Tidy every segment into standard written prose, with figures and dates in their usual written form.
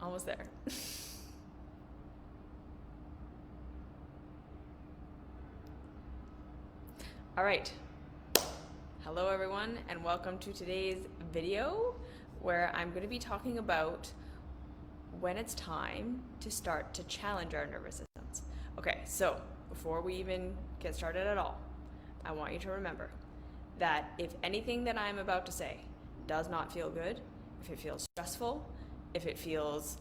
Almost there. All right. Hello everyone, and welcome to today's video where I'm going to be talking about when it's time to start to challenge our nervous systems. Okay, so before we even get started at all, I want you to remember that if anything that I'm about to say does not feel good, if it feels stressful, if it feels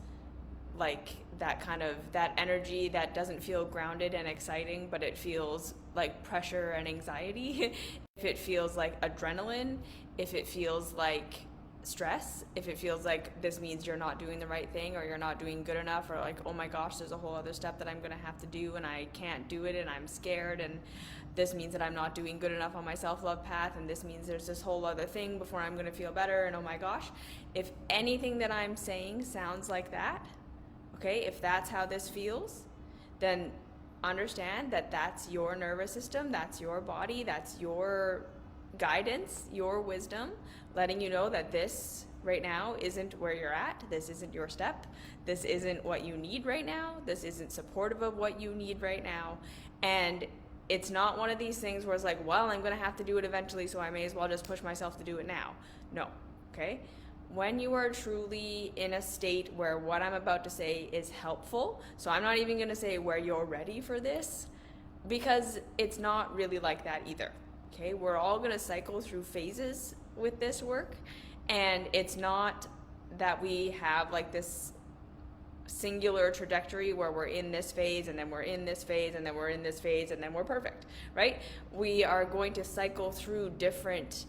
like that energy that doesn't feel grounded and exciting, but it feels like pressure and anxiety, if it feels like adrenaline, if it feels like stress, if it feels like this means you're not doing the right thing or you're not doing good enough, or like, oh my gosh, there's a whole other step that I'm gonna have to do and I can't do it and I'm scared, and this means that I'm not doing good enough on my self-love path, and this means there's this whole other thing before I'm gonna feel better, and oh my gosh, if anything that I'm saying sounds like that, okay, if that's how this feels, then understand that that's your nervous system, that's your body, that's your guidance, your wisdom, letting you know that this right now isn't where you're at, this isn't your step, this isn't what you need right now, this isn't supportive of what you need right now. And it's not one of these things where it's like, well, I'm gonna have to do it eventually, so I may as well just push myself to do it now. No, okay? When you are truly in a state where what I'm about to say is helpful, so I'm not even going to say where you're ready for this, because it's not really like that either, okay? We're all going to cycle through phases with this work, and it's not that we have like this singular trajectory where we're in this phase and then we're in this phase and then we're in this phase and then we're perfect, right? We are going to cycle through different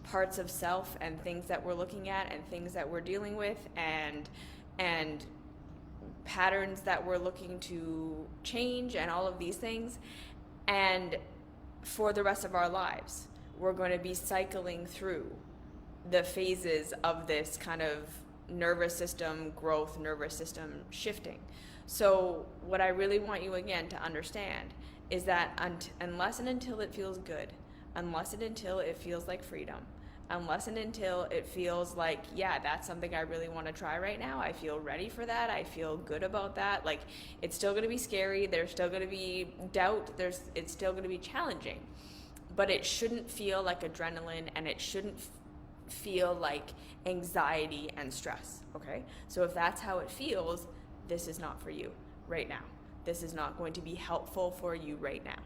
parts of self and things that we're looking at and things that we're dealing with and patterns that we're looking to change and all of these things. And for the rest of our lives, we're going to be cycling through the phases of this kind of nervous system growth, nervous system shifting. So what I really want you again to understand is that unless and until it feels good, unless and until it feels like freedom, unless and until it feels like, yeah, that's something I really want to try right now, I feel ready for that, I feel good about that, like, it's still going to be scary, there's still going to be doubt, it's still going to be challenging, but it shouldn't feel like adrenaline, and it shouldn't feel like anxiety and stress, okay? So if that's how it feels, this is not for you right now. This is not going to be helpful for you right now.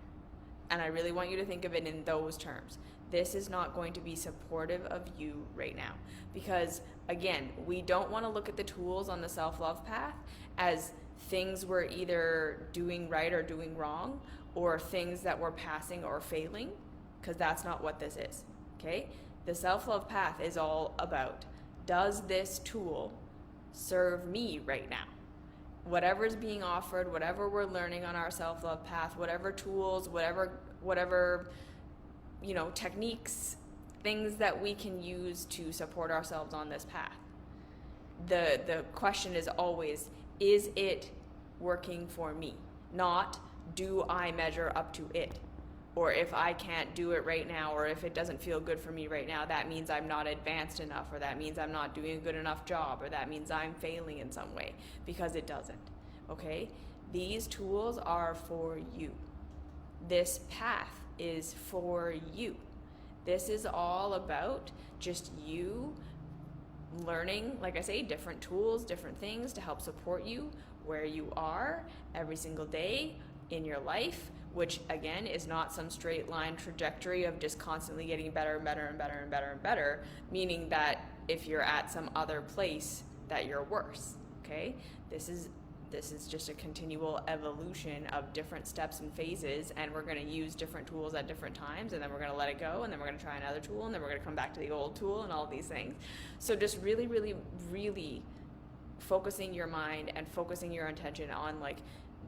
And I really want you to think of it in those terms. This is not going to be supportive of you right now. Because, again, we don't want to look at the tools on the self-love path as things we're either doing right or doing wrong, or things that we're passing or failing, because that's not what this is, okay? The self-love path is all about, does this tool serve me right now? Whatever's being offered, whatever we're learning on our self-love path, whatever tools, whatever techniques, things that we can use to support ourselves on this path. The question is always, is it working for me? Not, do I measure up to it? Or if I can't do it right now, or if it doesn't feel good for me right now, that means I'm not advanced enough, or that means I'm not doing a good enough job, or that means I'm failing in some way, because it doesn't, okay? These tools are for you. This path is for you. This is all about just you learning, like I say, different tools, different things to help support you where you are every single day in your life, which again is not some straight line trajectory of just constantly getting better and better and better and better and better, meaning that if you're at some other place that you're worse, okay? This is just a continual evolution of different steps and phases, and we're going to use different tools at different times, and then we're going to let it go, and then we're going to try another tool, and then we're going to come back to the old tool and all these things. So just really, really, really focusing your mind and focusing your attention on, like,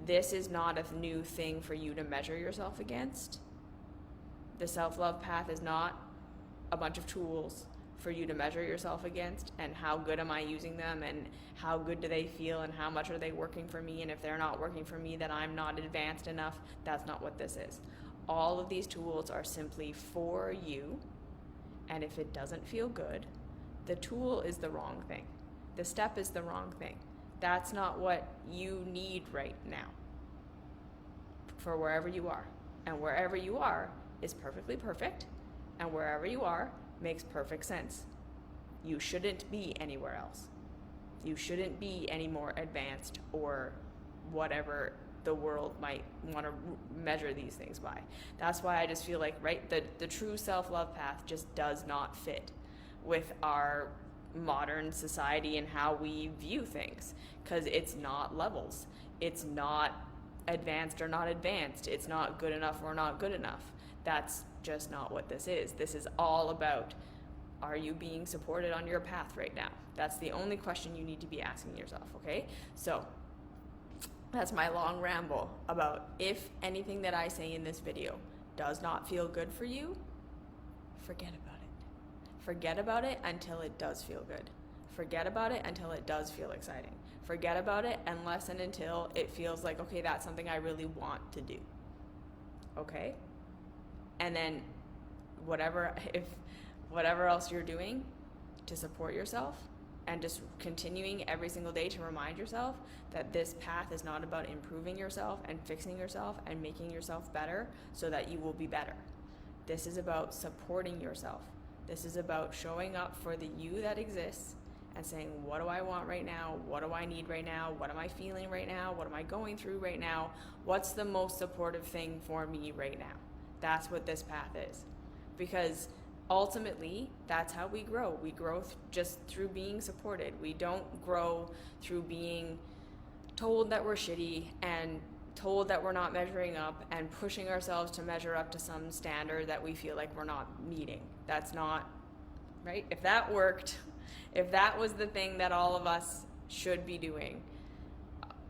this is not a new thing for you to measure yourself against. The self-love path is not a bunch of tools for you to measure yourself against, and how good am I using them, and how good do they feel, and how much are they working for me, and if they're not working for me, then I'm not advanced enough. That's not what this is. All of these tools are simply for you, and if it doesn't feel good, the tool is the wrong thing. The step is the wrong thing. That's not what you need right now for wherever you are. And wherever you are is perfectly perfect, and wherever you are makes perfect sense. You shouldn't be anywhere else. You shouldn't be any more advanced or whatever the world might want to measure these things by. That's why I just feel like, right, the true self-love path just does not fit with our modern society and how we view things, because it's not levels. It's not advanced or not advanced. It's not good enough or not good enough. That's just not what this is. This is all about, are you being supported on your path right now? That's the only question you need to be asking yourself, okay? So that's my long ramble about, if anything that I say in this video does not feel good for you, forget about it. Forget about it until it does feel good. Forget about it until it does feel exciting. Forget about it unless and until it feels like, okay, that's something I really want to do. Okay? And then whatever else you're doing to support yourself, and just continuing every single day to remind yourself that this path is not about improving yourself and fixing yourself and making yourself better so that you will be better. This is about supporting yourself. This is about showing up for the you that exists and saying, what do I want right now? What do I need right now? What am I feeling right now? What am I going through right now? What's the most supportive thing for me right now? That's what this path is. Because ultimately, that's how we grow. We grow just through being supported. We don't grow through being told that we're shitty and told that we're not measuring up and pushing ourselves to measure up to some standard that we feel like we're not meeting. That's not, right? If that worked, if that was the thing that all of us should be doing,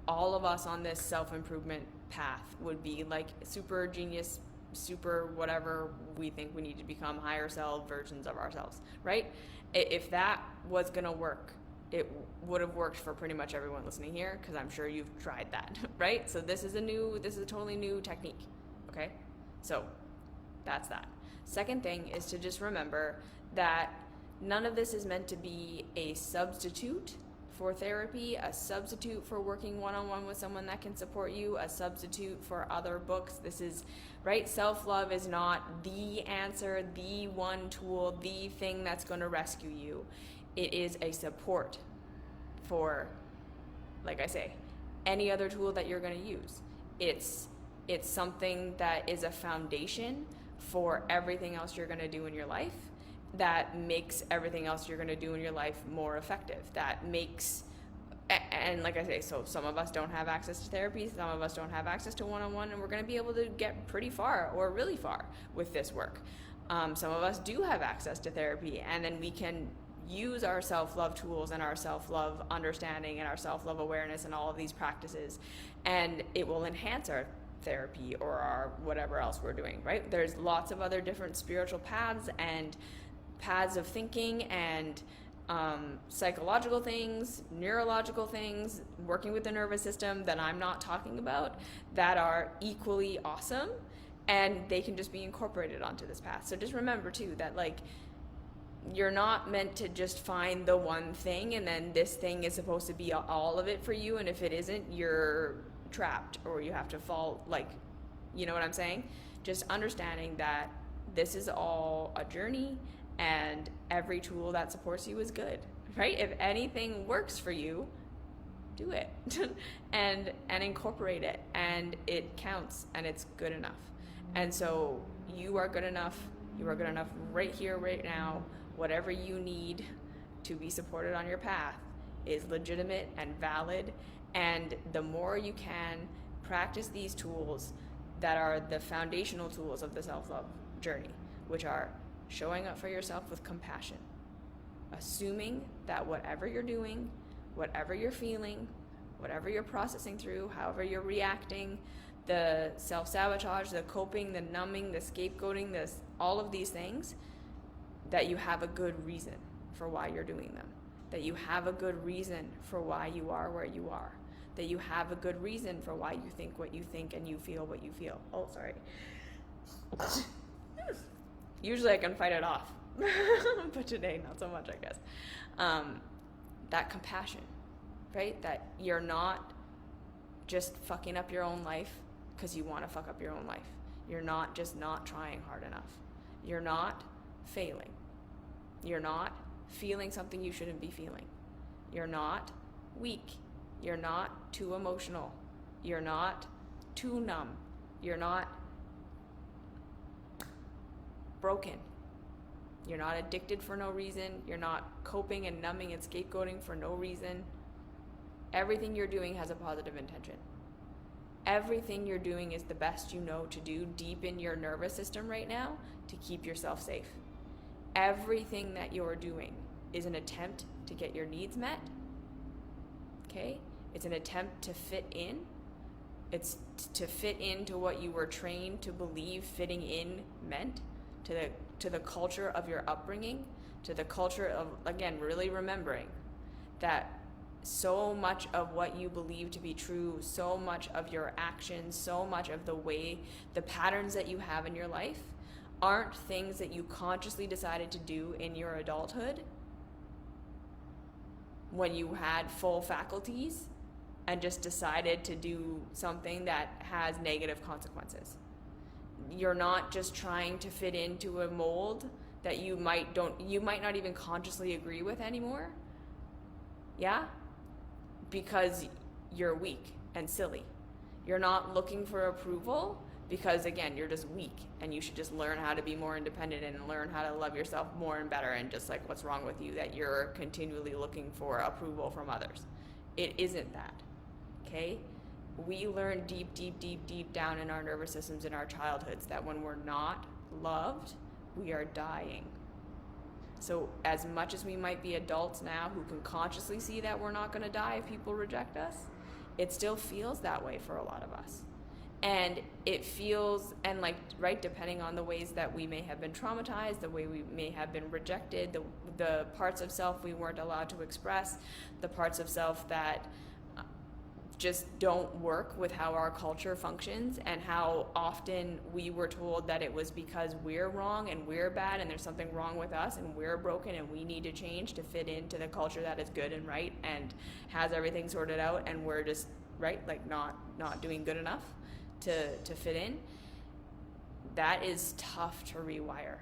all of us on this self-improvement path would be like super genius, super whatever we think we need to become, higher self versions of ourselves, right? If that was gonna work, it would have worked for pretty much everyone listening here, because I'm sure you've tried that, right? So this is a totally new technique, okay? So that's that. Second thing is to just remember that none of this is meant to be a substitute for therapy, a substitute for working one-on-one with someone that can support you, a substitute for other books. This is, right? Self-love is not the answer, the one tool, the thing that's going to rescue you. It is a support for, like I say, any other tool that you're going to use. It's something that is a foundation for everything else you're going to do in your life, that makes everything else you're going to do in your life more effective. That makes, and like I say, so some of us don't have access to therapy, some of us don't have access to one-on-one, and we're going to be able to get pretty far or really far with this work. Some of us do have access to therapy, and then we can use our self-love tools and our self-love understanding and our self-love awareness and all of these practices, and it will enhance our therapy or our whatever else we're doing, right? There's lots of other different spiritual paths and paths of thinking and psychological things, neurological things, working with the nervous system that I'm not talking about, that are equally awesome, and they can just be incorporated onto this path. So just remember too that, like, you're not meant to just find the one thing and then this thing is supposed to be all of it for you, and if it isn't, you're trapped or you have to fall, like, you know what I'm saying? Just understanding that this is all a journey, and every tool that supports you is good, right? If anything works for you, do it and incorporate it, and it counts and it's good enough. And so you are good enough. You are good enough right here, right now. Whatever you need to be supported on your path is legitimate and valid. And the more you can practice these tools that are the foundational tools of the self-love journey, which are showing up for yourself with compassion, assuming that whatever you're doing, whatever you're feeling, whatever you're processing through, however you're reacting, the self-sabotage, the coping, the numbing, the scapegoating, all of these things, that you have a good reason for why you're doing them, that you have a good reason for why you are where you are, that you have a good reason for why you think what you think and you feel what you feel. Oh, sorry. Usually I can fight it off, but today not so much, I guess. that compassion, right? That you're not just fucking up your own life because you want to fuck up your own life. You're not just not trying hard enough. You're not failing. You're not feeling something you shouldn't be feeling. You're not weak. You're not too emotional. You're not too numb. You're not broken. You're not addicted for no reason. You're not coping and numbing and scapegoating for no reason. Everything you're doing has a positive intention. Everything you're doing is the best you know to do deep in your nervous system right now to keep yourself safe. Everything that you're doing is an attempt to get your needs met. Okay? It's an attempt to fit in. It's to fit into what you were trained to believe fitting in meant, to the culture of your upbringing, to the culture of, again, really remembering that so much of what you believe to be true, so much of your actions, so much of the patterns that you have in your life aren't things that you consciously decided to do in your adulthood when you had full faculties and just decided to do something that has negative consequences. You're not just trying to fit into a mold that you might not even consciously agree with anymore. Yeah? Because you're weak and silly. You're not looking for approval because, again, you're just weak and you should just learn how to be more independent and learn how to love yourself more and better, and just like, what's wrong with you that you're continually looking for approval from others? It isn't that, okay? We learn deep down in our nervous systems in our childhoods that when we're not loved, we are dying. So as much as we might be adults now who can consciously see that we're not going to die if people reject us, it still feels that way for a lot of us. And it feels, and like, right, depending on the ways that we may have been traumatized, the way we may have been rejected, the parts of self we weren't allowed to express, the parts of self that just don't work with how our culture functions, and how often we were told that it was because we're wrong and we're bad and there's something wrong with us and we're broken and we need to change to fit into the culture that is good and right and has everything sorted out, and we're just, right, like not doing good enough to fit in. That is tough to rewire.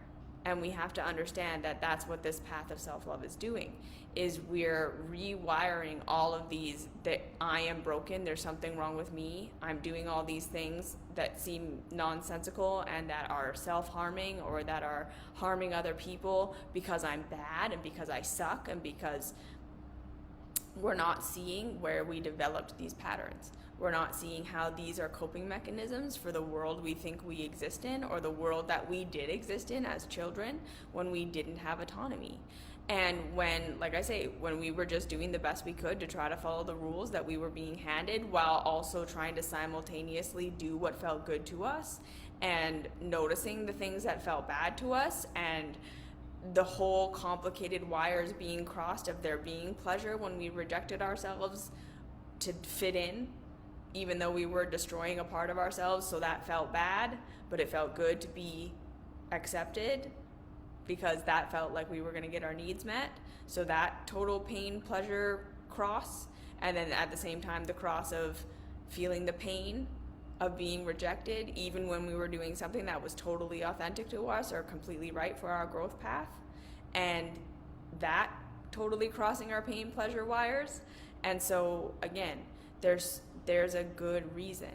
And we have to understand that that's what this path of self-love is doing, is we're rewiring all of these, that I am broken, there's something wrong with me, I'm doing all these things that seem nonsensical and that are self-harming or that are harming other people because I'm bad and because I suck, and because we're not seeing where we developed these patterns. We're not seeing how these are coping mechanisms for the world we think we exist in, or the world that we did exist in as children when we didn't have autonomy. And when, like I say, when we were just doing the best we could to try to follow the rules that we were being handed, while also trying to simultaneously do what felt good to us, and noticing the things that felt bad to us, and the whole complicated wires being crossed of there being pleasure when we rejected ourselves to fit in, even though we were destroying a part of ourselves. So that felt bad, but it felt good to be accepted because that felt like we were going to get our needs met. So that total pain pleasure cross, and then at the same time the cross of feeling the pain of being rejected even when we were doing something that was totally authentic to us or completely right for our growth path, and that totally crossing our pain pleasure wires. And so again, there's a good reason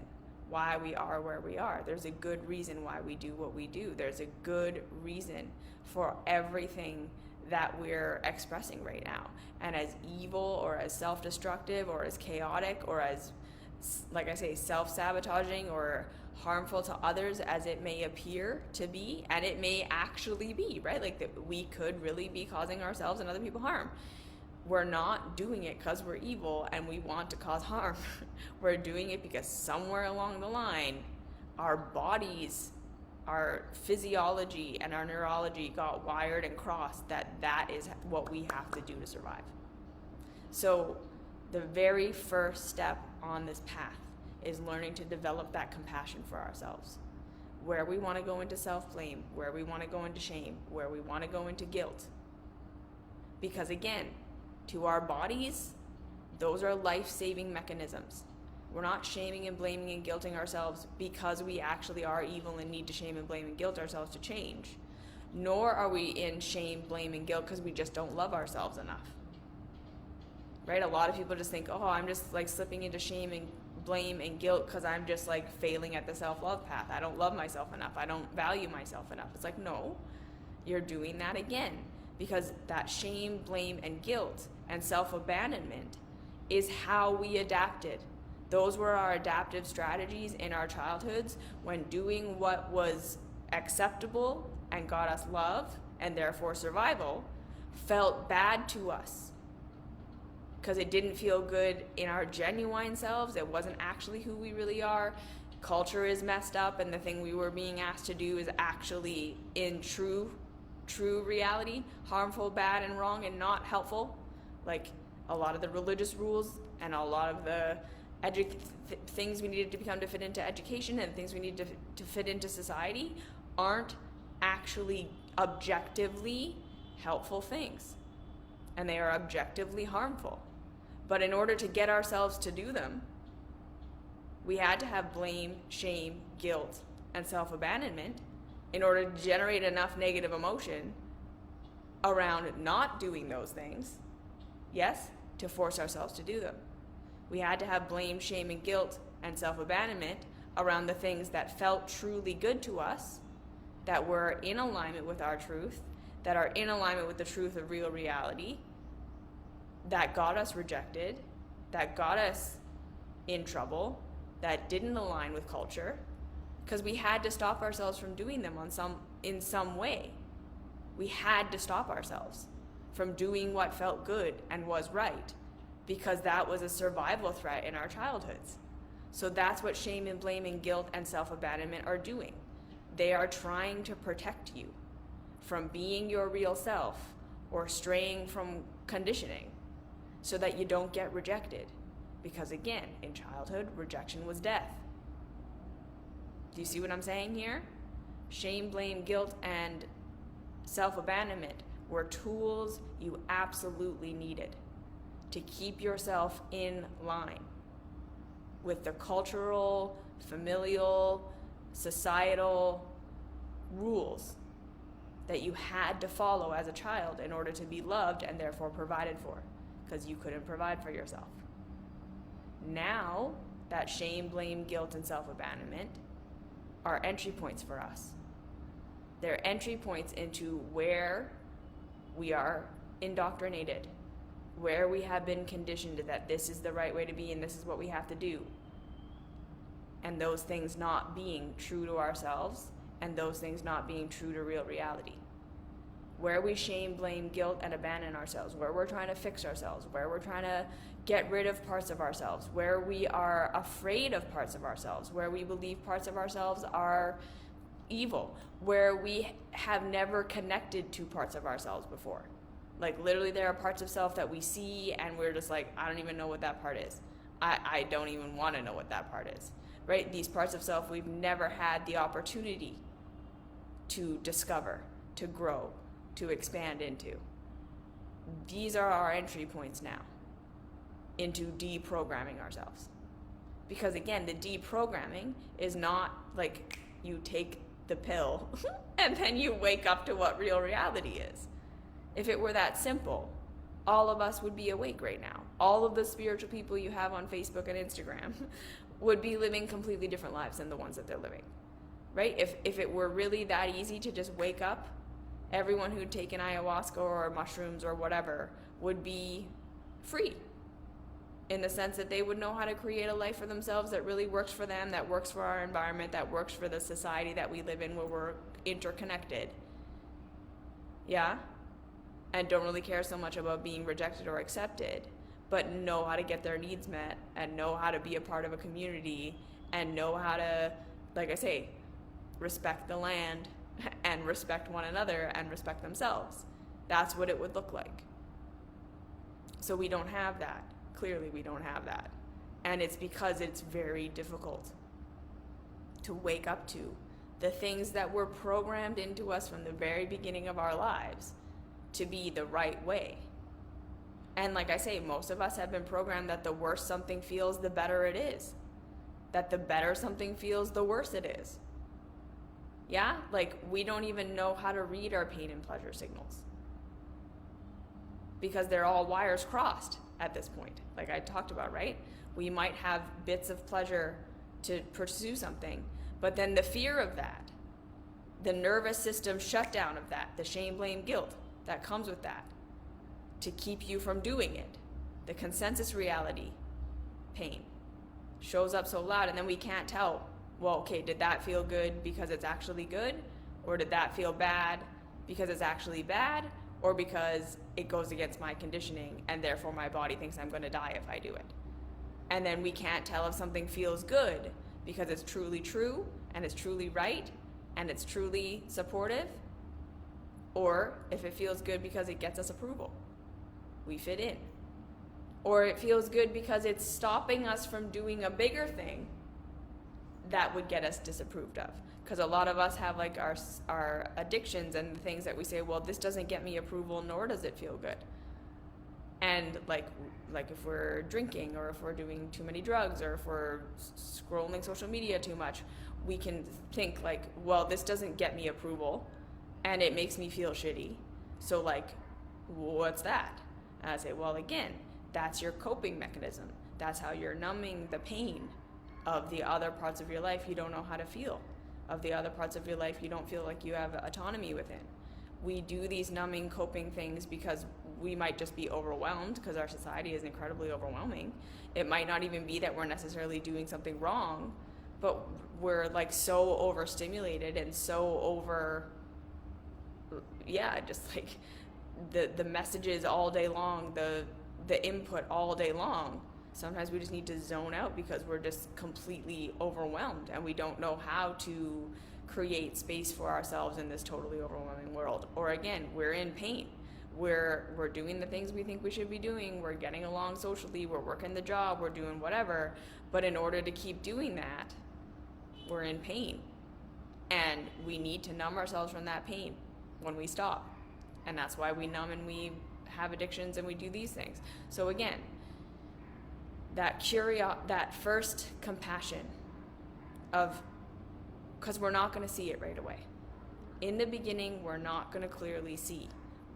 why we are where we are. There's a good reason why we do what we do. There's a good reason for everything that we're expressing right now. And as evil or as self-destructive or as chaotic or as, like I say, self-sabotaging or harmful to others as it may appear to be, and it may actually be, right? Like that we could really be causing ourselves and other people harm. We're not doing it because we're evil and we want to cause harm. We're doing it because somewhere along the line, our bodies, our physiology, and our neurology got wired and crossed that is what we have to do to survive. So the very first step on this path is learning to develop that compassion for ourselves. Where we want to go into self-blame, where we want to go into shame, where we want to go into guilt. Because again, To our bodies, those are life-saving mechanisms. We're not shaming and blaming and guilting ourselves because we actually are evil and need to shame and blame and guilt ourselves to change. Nor are we in shame, blame, and guilt because we just don't love ourselves enough. Right? A lot of people just think, oh, I'm just like slipping into shame and blame and guilt because I'm just like failing at the self-love path. I don't love myself enough. I don't value myself enough. It's like, no, you're doing that again, because that shame, blame, and guilt and self-abandonment is how we adapted. Those were our adaptive strategies in our childhoods when doing what was acceptable and got us love and therefore survival felt bad to us because it didn't feel good in our genuine selves. It wasn't actually who we really are. Culture is messed up, and the thing we were being asked to do is actually in true reality harmful, bad, and wrong, and not helpful. Like a lot of the religious rules and a lot of the things we needed to become to fit into education and things we need to fit into society aren't actually objectively helpful things, and they are objectively harmful. But in order to get ourselves to do them, we had to have blame, shame, guilt, and self-abandonment in order to generate enough negative emotion around not doing those things, yes, to force ourselves to do them. We had to have blame, shame, and guilt and self-abandonment around the things that felt truly good to us, that were in alignment with our truth, that are in alignment with the truth of real reality, that got us rejected, that got us in trouble, that didn't align with culture, because we had to stop ourselves from doing them in some way. We had to stop ourselves from doing what felt good and was right, because that was a survival threat in our childhoods. So that's what shame and blame and guilt and self-abandonment are doing. They are trying to protect you from being your real self or straying from conditioning so that you don't get rejected. Because again, in childhood, rejection was death. Do you see what I'm saying here? Shame, blame, guilt, and self-abandonment were tools you absolutely needed to keep yourself in line with the cultural, familial, societal rules that you had to follow as a child in order to be loved and therefore provided for, because you couldn't provide for yourself. Now, that shame, blame, guilt, and self-abandonment are entry points for us. They're entry points into where we are indoctrinated, where we have been conditioned that this is the right way to be and this is what we have to do. And those things not being true to ourselves, and those things not being true to real reality. Where we shame, blame, guilt, and abandon ourselves, where we're trying to fix ourselves, where we're trying to get rid of parts of ourselves, where we are afraid of parts of ourselves, where we believe parts of ourselves are evil, where we have never connected to parts of ourselves before. Like literally there are parts of self that we see and we're just like, I don't even know what that part is. I don't even want to know what that part is, right? These parts of self we've never had the opportunity to discover, to grow, to expand into. These are our entry points now into deprogramming ourselves. Because again, the deprogramming is not like you take the pill and then you wake up to what real reality is. If it were that simple, all of us would be awake right now. All of the spiritual people you have on Facebook and Instagram would be living completely different lives than the ones that they're living, right? If it were really that easy to just wake up, everyone who'd taken ayahuasca or mushrooms or whatever would be free, in the sense that they would know how to create a life for themselves that really works for them, that works for our environment, that works for the society that we live in where we're interconnected. Yeah? And don't really care so much about being rejected or accepted, but know how to get their needs met and know how to be a part of a community and know how to, like I say, respect the land and respect one another and respect themselves. That's what it would look like. So we don't have that. Clearly we don't have that. And it's because it's very difficult to wake up to the things that were programmed into us from the very beginning of our lives to be the right way. And like I say, most of us have been programmed that the worse something feels, the better it is. That the better something feels, the worse it is. Yeah? Like, we don't even know how to read our pain and pleasure signals, because they're all wires crossed at this point, like I talked about, right? We might have bits of pleasure to pursue something, but then the fear of that, the nervous system shutdown of that, the shame, blame, guilt that comes with that to keep you from doing it, the consensus reality pain shows up so loud, and then we can't tell, well, okay, did that feel good because it's actually good, or did that feel bad because it's actually bad, or because it goes against my conditioning and therefore my body thinks I'm going to die if I do it. And then we can't tell if something feels good because it's truly true and it's truly right and it's truly supportive, or if it feels good because it gets us approval, we fit in, or it feels good because it's stopping us from doing a bigger thing that would get us disapproved of. Because a lot of us have like our addictions and the things that we say, well, this doesn't get me approval, nor does it feel good. And like if we're drinking, or if we're doing too many drugs, or if we're scrolling social media too much, we can think like, well, this doesn't get me approval and it makes me feel shitty, so like, what's that? And I say, well, again, that's your coping mechanism. That's how you're numbing the pain of the other parts of your life you don't know how to feel, of the other parts of your life you don't feel like you have autonomy within. We do these numbing coping things because we might just be overwhelmed, because our society is incredibly overwhelming. It might not even be that we're necessarily doing something wrong, but we're like so overstimulated and so just like the messages all day long, the input all day long. Sometimes we just need to zone out because we're just completely overwhelmed and we don't know how to create space for ourselves in this totally overwhelming world. Or again, we're in pain. We're doing the things we think we should be doing. We're getting along socially. We're working the job. We're doing whatever. But in order to keep doing that, we're in pain. And we need to numb ourselves from that pain when we stop. And that's why we numb and we have addictions and we do these things. So again, that first compassion of, because we're not going to see it right away. In the beginning, we're not going to clearly see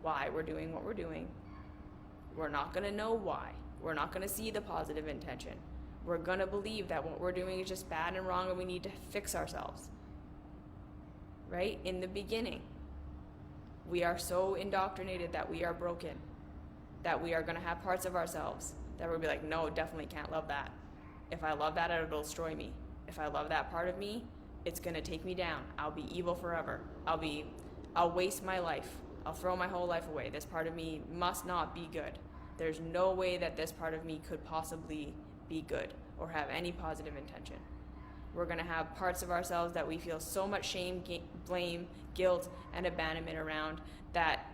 why we're doing what we're doing. We're not going to know why. We're not going to see the positive intention. We're going to believe that what we're doing is just bad and wrong and we need to fix ourselves. Right? In the beginning, we are so indoctrinated that we are broken, that we are going to have parts of ourselves that we'll be like, no, definitely can't love that. If I love that, it'll destroy me. If I love that part of me, it's going to take me down. I'll be evil forever. I'll waste my life. I'll throw my whole life away. This part of me must not be good. There's no way that this part of me could possibly be good or have any positive intention. We're going to have parts of ourselves that we feel so much shame, blame, guilt, and abandonment around that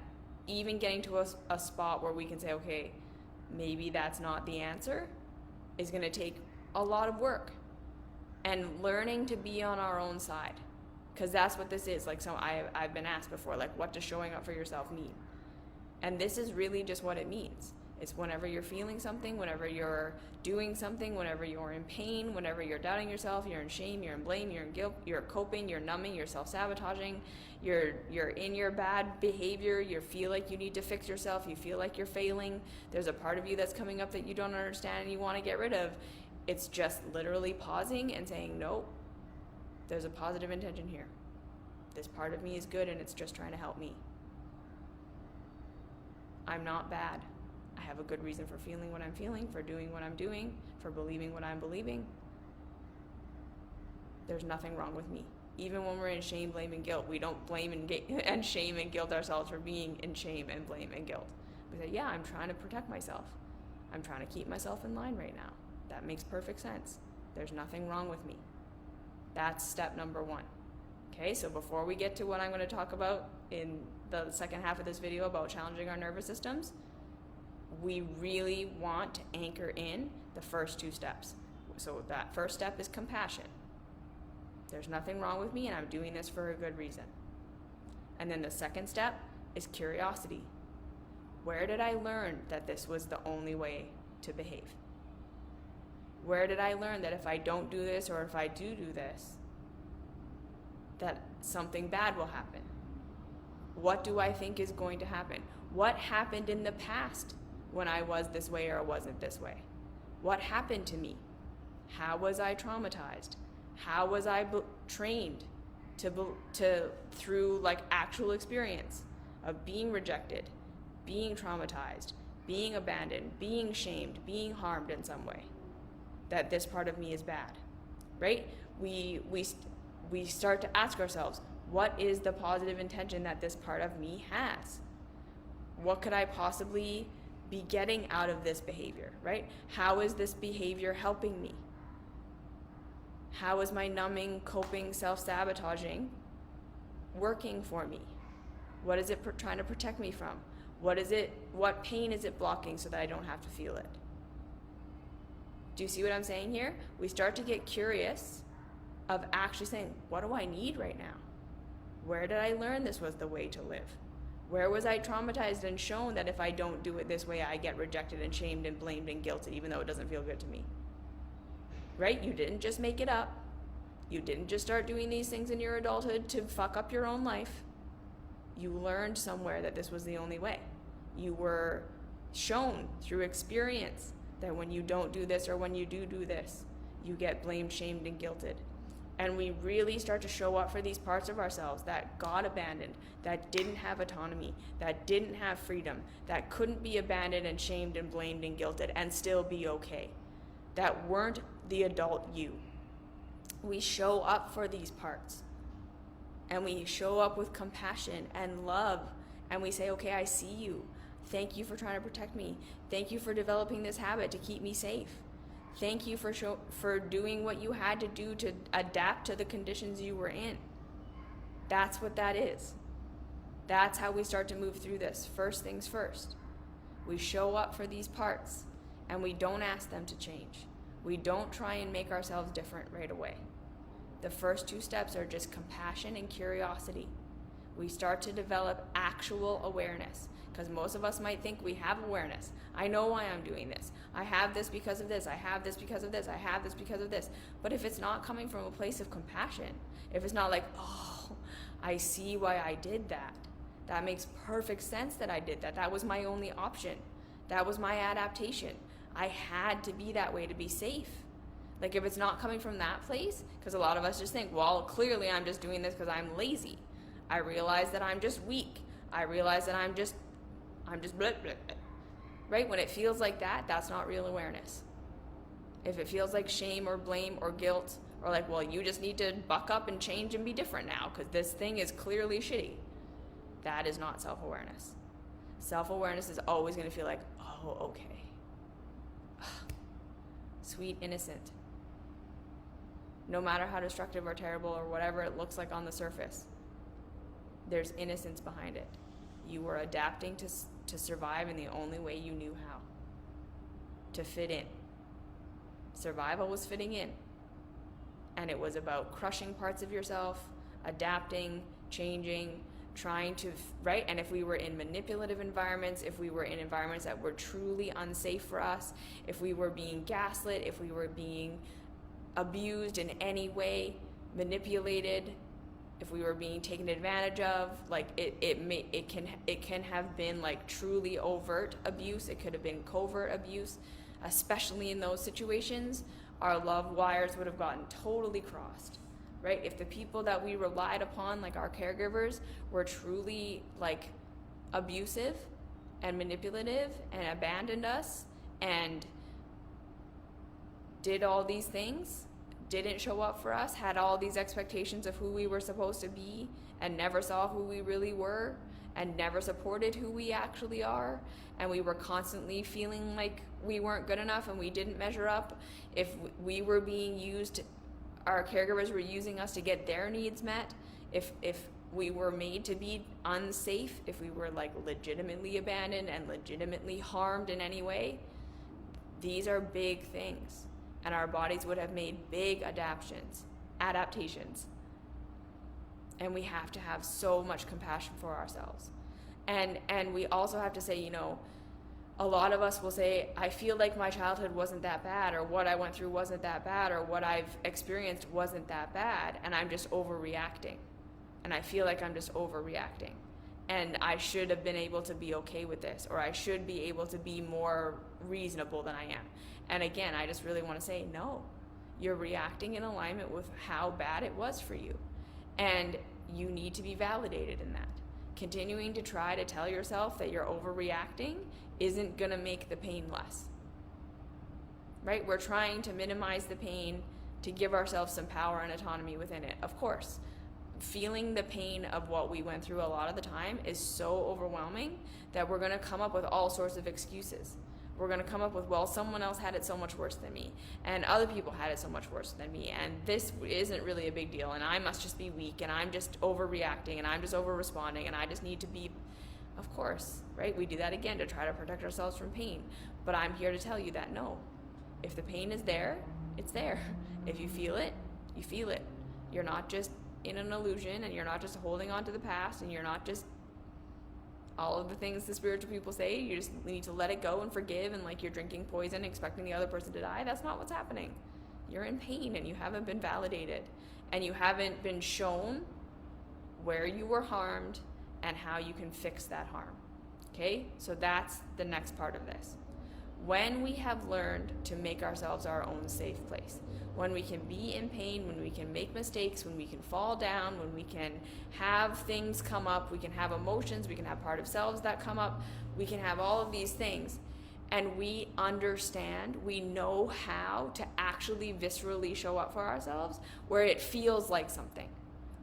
even getting to a spot where we can say, okay, maybe that's not the answer, is going to take a lot of work. And learning to be on our own side, because that's what this is. Like, so I've been asked before, like, what does showing up for yourself mean? And this is really just what it means. It's whenever you're feeling something, whenever you're doing something, whenever you're in pain, whenever you're doubting yourself, you're in shame, you're in blame, you're in guilt, you're coping, you're numbing, you're self-sabotaging, you're in your bad behavior, you feel like you need to fix yourself, you feel like you're failing, there's a part of you that's coming up that you don't understand and you want to get rid of. It's just literally pausing and saying, nope, there's a positive intention here. This part of me is good and it's just trying to help me. I'm not bad. I have a good reason for feeling what I'm feeling, for doing what I'm doing, for believing what I'm believing. There's nothing wrong with me. Even when we're in shame, blame, and guilt, we don't blame and shame and guilt ourselves for being in shame and blame and guilt. We say, yeah, I'm trying to protect myself. I'm trying to keep myself in line right now. That makes perfect sense. There's nothing wrong with me. That's step number one. Okay, so before we get to what I'm going to talk about in the second half of this video about challenging our nervous systems, we really want to anchor in the first two steps. So that first step is compassion. There's nothing wrong with me and I'm doing this for a good reason. And then the second step is curiosity. Where did I learn that this was the only way to behave? Where did I learn that if I don't do this, or if I do this, that something bad will happen? What do I think is going to happen? What happened in the past when I was this way or wasn't this way? What happened to me? How was I traumatized? How was I trained to through like actual experience of being rejected, being traumatized, being abandoned, being shamed, being harmed in some way, that this part of me is bad, right? We start to ask ourselves, what is the positive intention that this part of me has? What could I possibly be getting out of this behavior, right? How is this behavior helping me? How is my numbing, coping, self-sabotaging working for me? What is it trying to protect me from? What pain is it blocking so that I don't have to feel it? Do you see what I'm saying here? We start to get curious of actually saying, what do I need right now? Where did I learn this was the way to live? Where was I traumatized and shown that if I don't do it this way, I get rejected and shamed and blamed and guilted, even though it doesn't feel good to me? Right? You didn't just make it up. You didn't just start doing these things in your adulthood to fuck up your own life. You learned somewhere that this was the only way. You were shown through experience that when you don't do this, or when you do this, you get blamed, shamed, and guilted. And we really start to show up for these parts of ourselves that got abandoned, that didn't have autonomy, that didn't have freedom, that couldn't be abandoned and shamed and blamed and guilted and still be okay, that weren't the adult you. We show up for these parts, and we show up with compassion and love, and we say, okay, I see you. Thank you for trying to protect me. Thank you for developing this habit to keep me safe. Thank you for doing what you had to do to adapt to the conditions you were in. That's what that is. That's how we start to move through this. First things first. We show up for these parts, and we don't ask them to change. We don't try and make ourselves different right away. The first two steps are just compassion and curiosity. We start to develop actual awareness, because most of us might think we have awareness. I know why I'm doing this. I have this because of this. I have this because of this. I have this because of this. But if it's not coming from a place of compassion, if it's not like, oh, I see why I did that. That makes perfect sense that I did that. That was my only option. That was my adaptation. I had to be that way to be safe. Like, if it's not coming from that place, because a lot of us just think, well, clearly I'm just doing this because I'm lazy. I realize that I'm just weak. I realize that I'm just blah, blah, blah. Right? When it feels like that, that's not real awareness. If it feels like shame or blame or guilt, or like, well, you just need to buck up and change and be different now because this thing is clearly shitty, that is not self-awareness. Self-awareness is always going to feel like, oh, okay. Sweet, innocent. No matter how destructive or terrible or whatever it looks like on the surface, there's innocence behind it. You were adapting to survive in the only way you knew how. To fit in. Survival was fitting in. And it was about crushing parts of yourself, adapting, changing, trying to, right? And if we were in manipulative environments, if we were in environments that were truly unsafe for us, if we were being gaslit, if we were being abused in any way, manipulated, if we were being taken advantage of, like it can have been like truly overt abuse. It could have been covert abuse, especially in those situations. Our love wires would have gotten totally crossed, right? If the people that we relied upon, like our caregivers, were truly like abusive and manipulative and abandoned us and did all these things, didn't show up for us, had all these expectations of who we were supposed to be, and never saw who we really were, and never supported who we actually are, and we were constantly feeling like we weren't good enough and we didn't measure up. If we were being used, our caregivers were using us to get their needs met, if we were made to be unsafe, if we were like legitimately abandoned and legitimately harmed in any way, these are big things. And our bodies would have made big adaptations. And we have to have so much compassion for ourselves. And we also have to say, you know, a lot of us will say, I feel like my childhood wasn't that bad, or what I went through wasn't that bad, or what I've experienced wasn't that bad, and I'm just overreacting. And I feel like I'm just overreacting. And I should have been able to be okay with this, or I should be able to be more reasonable than I am. And again, I just really want to say, no, you're reacting in alignment with how bad it was for you. And you need to be validated in that. Continuing to try to tell yourself that you're overreacting isn't going to make the pain less. Right? We're trying to minimize the pain to give ourselves some power and autonomy within it. Of course, feeling the pain of what we went through a lot of the time is so overwhelming that we're going to come up with all sorts of excuses. We're going to come up with, well, someone else had it so much worse than me, and other people had it so much worse than me, and this isn't really a big deal, and I must just be weak, and I'm just overreacting, and I'm just over-responding, and I just need to be. Of course, right? We do that again to try to protect ourselves from pain. But I'm here to tell you that no. If the pain is there, it's there. If you feel it, you feel it. You're not just in an illusion, and you're not just holding on to the past, and you're not just all of the things the spiritual people say. You just need to let it go and forgive, and like you're drinking poison expecting the other person to die. That's not what's happening. You're in pain, and you haven't been validated, and you haven't been shown where you were harmed and how you can fix that harm. Okay? So that's the next part of this. When we have learned to make ourselves our own safe place, when we can be in pain, when we can make mistakes, when we can fall down, when we can have things come up, we can have emotions, we can have part of selves that come up, we can have all of these things, and we understand, we know how to actually viscerally show up for ourselves where it feels like something,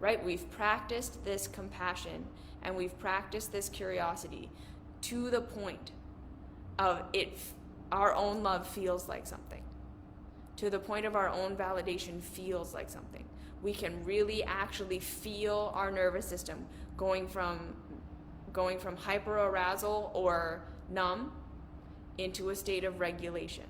right? We've practiced this compassion and we've practiced this curiosity to the point of it, our own love feels like something. To the point of our own validation feels like something. We can really actually feel our nervous system going from hyperarousal or numb into a state of regulation.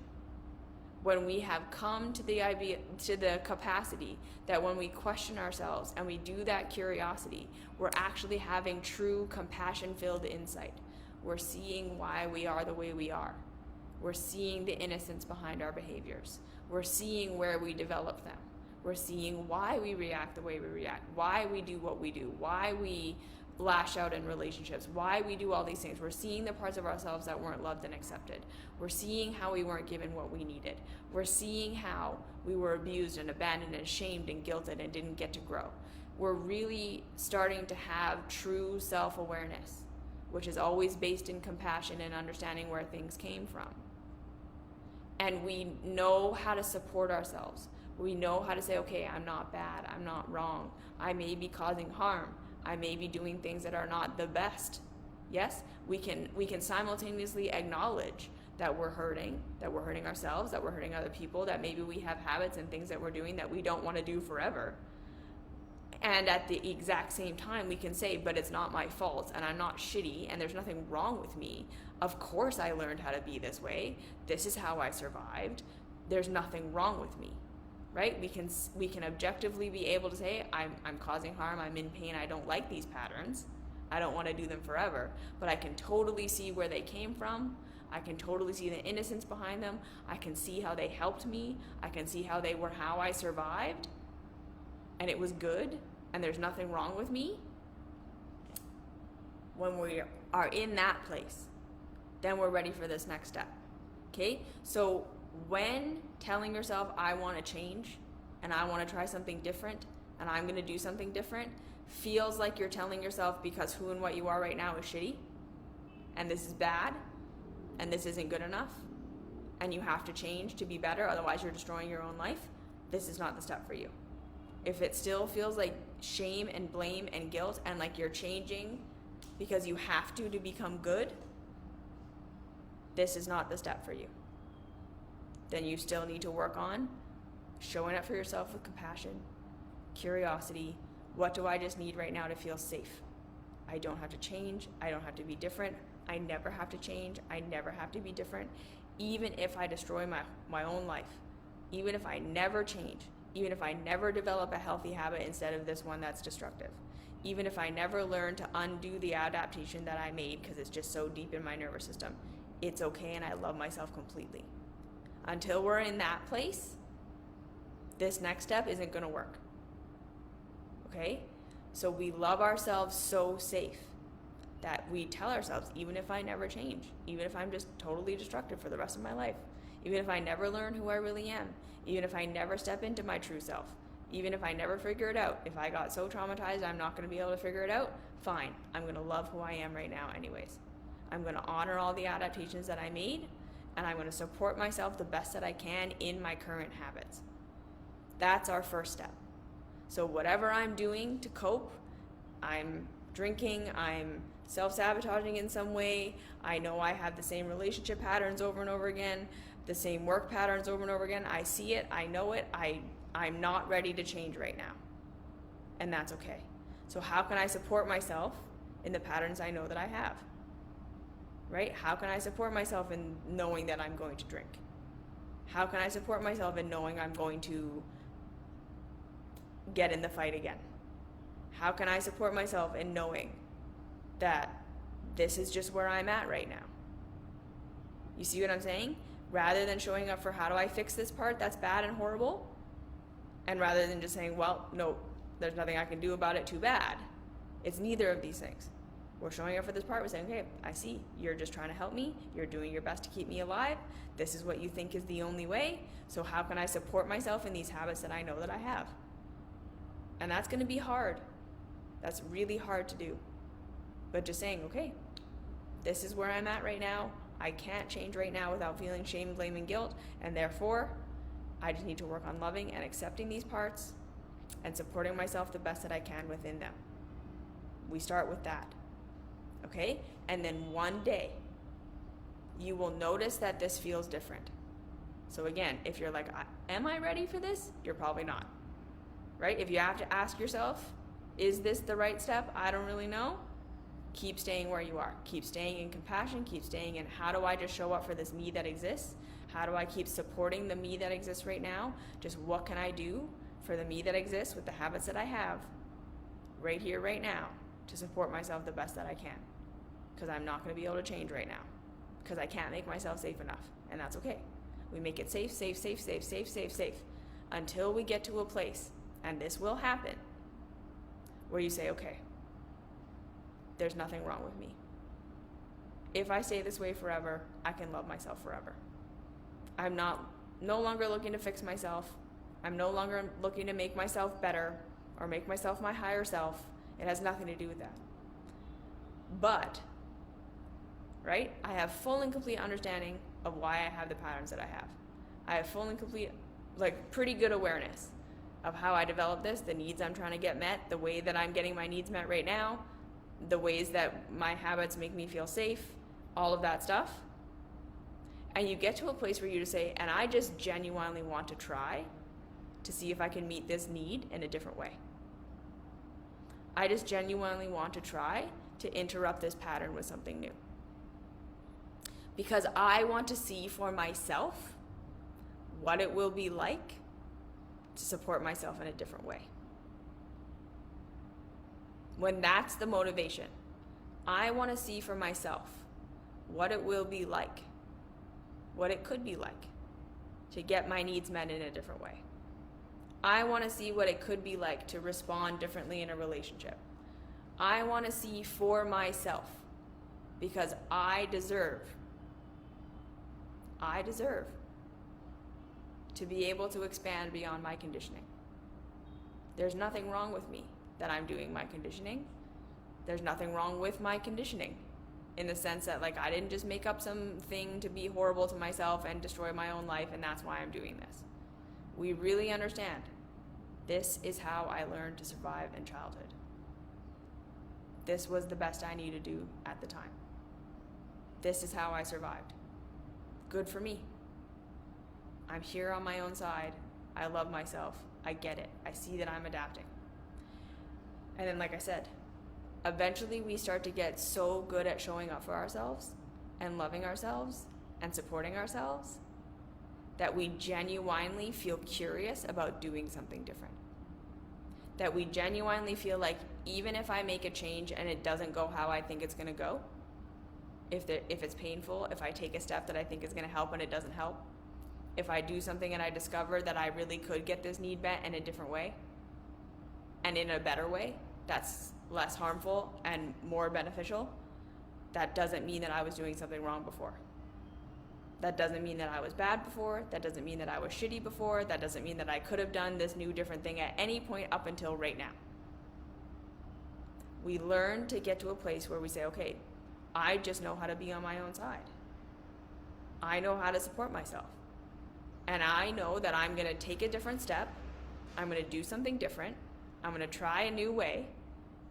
When we have come to the capacity that when we question ourselves and we do that curiosity, we're actually having true compassion-filled insight. We're seeing why we are the way we are. We're seeing the innocence behind our behaviors. We're seeing where we develop them. We're seeing why we react the way we react, why we do what we do, why we lash out in relationships, why we do all these things. We're seeing the parts of ourselves that weren't loved and accepted. We're seeing how we weren't given what we needed. We're seeing how we were abused and abandoned and shamed and guilted and didn't get to grow. We're really starting to have true self-awareness, which is always based in compassion and understanding where things came from. And we know how to support ourselves. We know how to say, okay, I'm not bad, I'm not wrong, I may be causing harm, I may be doing things that are not the best. Yes, we can simultaneously acknowledge that we're hurting ourselves, that we're hurting other people, that maybe we have habits and things that we're doing that we don't want to do forever. And at the exact same time, we can say, but it's not my fault, and I'm not shitty, and there's nothing wrong with me. Of course I learned how to be this way. This is how I survived. There's nothing wrong with me, right? We can objectively be able to say, I'm causing harm, I'm in pain, I don't like these patterns. I don't want to do them forever, but I can totally see where they came from. I can totally see the innocence behind them. I can see how they helped me. I can see how they were how I survived. And it was good, and there's nothing wrong with me. When we are in that place, then we're ready for this next step. Okay? So when telling yourself, I want to change, and I want to try something different, and I'm going to do something different, feels like you're telling yourself because who and what you are right now is shitty, and this is bad, and this isn't good enough, and you have to change to be better, otherwise you're destroying your own life, this is not the step for you. If it still feels like shame and blame and guilt and like you're changing because you have to become good, this is not the step for you. Then you still need to work on showing up for yourself with compassion, curiosity. What do I just need right now to feel safe? I don't have to change. I don't have to be different. I never have to change. I never have to be different. Even if I destroy my own life, even if I never change, even if I never develop a healthy habit instead of this one that's destructive, even if I never learn to undo the adaptation that I made because it's just so deep in my nervous system, it's okay and I love myself completely. Until we're in that place, this next step isn't going to work. Okay? So we love ourselves so safe that we tell ourselves, even if I never change, even if I'm just totally destructive for the rest of my life, even if I never learn who I really am, even if I never step into my true self, even if I never figure it out, if I got so traumatized I'm not going to be able to figure it out, fine, I'm going to love who I am right now anyways. I'm going to honor all the adaptations that I made, and I'm going to support myself the best that I can in my current habits. That's our first step. So whatever I'm doing to cope, I'm drinking, I'm self-sabotaging in some way, I know I have the same relationship patterns over and over again, the same work patterns over and over again, I see it, I know it, I'm not ready to change right now. And that's okay. So how can I support myself in the patterns I know that I have? Right? How can I support myself in knowing that I'm going to drink? How can I support myself in knowing I'm going to get in the fight again? How can I support myself in knowing that this is just where I'm at right now? You see what I'm saying? Rather than showing up for how do I fix this part that's bad and horrible, and rather than just saying, well, no, there's nothing I can do about it, too bad. It's neither of these things. We're showing up for this part, we're saying, okay, I see, you're just trying to help me, you're doing your best to keep me alive, this is what you think is the only way, so how can I support myself in these habits that I know that I have? And that's going to be hard. That's really hard to do. But just saying, okay, this is where I'm at right now, I can't change right now without feeling shame, blame, and guilt, and therefore, I just need to work on loving and accepting these parts and supporting myself the best that I can within them. We start with that. Okay? And then one day, you will notice that this feels different. So again, if you're like, am I ready for this? You're probably not. Right? If you have to ask yourself, is this the right step? I don't really know. Keep staying where you are. Keep staying in compassion. Keep staying in how do I just show up for this me that exists? How do I keep supporting the me that exists right now? Just what can I do for the me that exists with the habits that I have right here, right now, to support myself the best that I can? Because I'm not going to be able to change right now. Because I can't make myself safe enough. And that's okay. We make it safe, safe, safe, safe, safe, safe, safe. Until we get to a place, and this will happen, where you say, okay, there's nothing wrong with me. If I stay this way forever, I can love myself forever. I'm no longer looking to fix myself. I'm no longer looking to make myself better or make myself my higher self. It has nothing to do with that. But, right, I have full and complete understanding of why I have the patterns that I have. I have full and complete, pretty good awareness of how I developed this, the needs I'm trying to get met, the way that I'm getting my needs met right now, the ways that my habits make me feel safe, all of that stuff. And you get to a place where you just say, and I just genuinely want to try to see if I can meet this need in a different way. I just genuinely want to try to interrupt this pattern with something new. Because I want to see for myself what it will be like to support myself in a different way. When that's the motivation, I want to see for myself what it will be like, what it could be like to get my needs met in a different way. I want to see what it could be like to respond differently in a relationship. I want to see for myself because I deserve to be able to expand beyond my conditioning. There's nothing wrong with me that I'm doing my conditioning. There's nothing wrong with my conditioning in the sense that I didn't just make up something to be horrible to myself and destroy my own life and that's why I'm doing this. We really understand this is how I learned to survive in childhood. This was the best I needed to do at the time. This is how I survived. Good for me. I'm here on my own side. I love myself. I get it. I see that I'm adapting. And then, like I said, eventually we start to get so good at showing up for ourselves and loving ourselves and supporting ourselves that we genuinely feel curious about doing something different. that we genuinely feel like even if I make a change and it doesn't go how I think it's going to go, if it's painful, if I take a step that I think is going to help and it doesn't help, if I do something and I discover that I really could get this need met in a different way and in a better way that's less harmful and more beneficial, that doesn't mean that I was doing something wrong before. That doesn't mean that I was bad before. That doesn't mean that I was shitty before. That doesn't mean that I could have done this new different thing at any point up until right now. We learn to get to a place where we say, okay, I just know how to be on my own side. I know how to support myself. And I know that I'm going to take a different step. I'm going to do something different. I'm going to try a new way.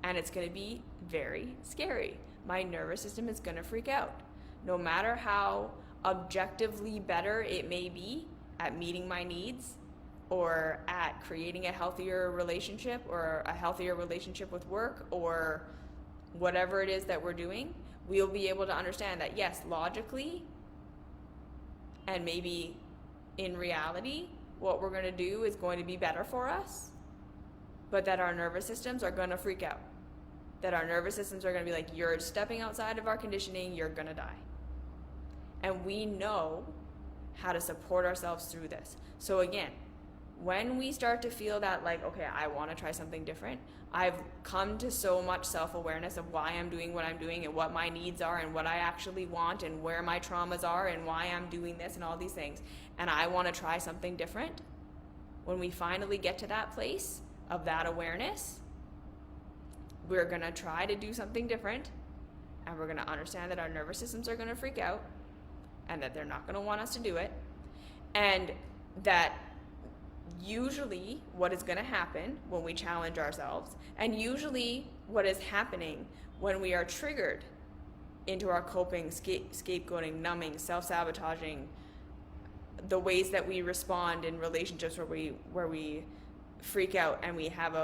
And it's going to be very scary. My nervous system is going to freak out. No matter how objectively better it may be at meeting my needs or at creating a healthier relationship or a healthier relationship with work or whatever it is that we're doing, we'll be able to understand that yes, logically and maybe in reality, what we're going to do is going to be better for us, but that our nervous systems are going to freak out. That our nervous systems are going to be like, you're stepping outside of our conditioning, you're going to die. And we know how to support ourselves through this. So again, when we start to feel that like, okay, I want to try something different, I've come to so much self-awareness of why I'm doing what I'm doing and what my needs are and what I actually want and where my traumas are and why I'm doing this and all these things, and I want to try something different. When we finally get to that place of that awareness, we're going to try to do something different, and we're going to understand that our nervous systems are going to freak out and that they're not going to want us to do it, and that usually what is going to happen when we challenge ourselves, and usually what is happening when we are triggered into our coping, scapegoating, numbing, self-sabotaging, the ways that we respond in relationships where we freak out and we have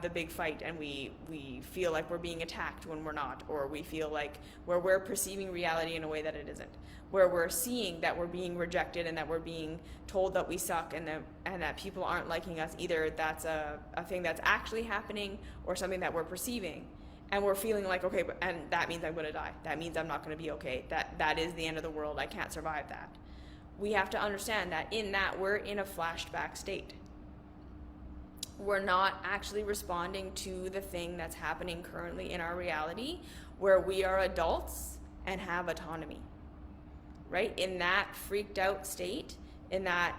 the big fight and we feel like we're being attacked when we're not, or we feel like where we're perceiving reality in a way that it isn't, where we're seeing that we're being rejected and that we're being told that we suck and that people aren't liking us. Either that's a thing that's actually happening or something that we're perceiving, and we're feeling like, okay, and that means I'm going to die, that means I'm not going to be okay, that is the end of the world, I can't survive that. We have to understand that in that we're in a flashback state. We're not actually responding to the thing that's happening currently in our reality, where we are adults and have autonomy, right? In that freaked out state, in that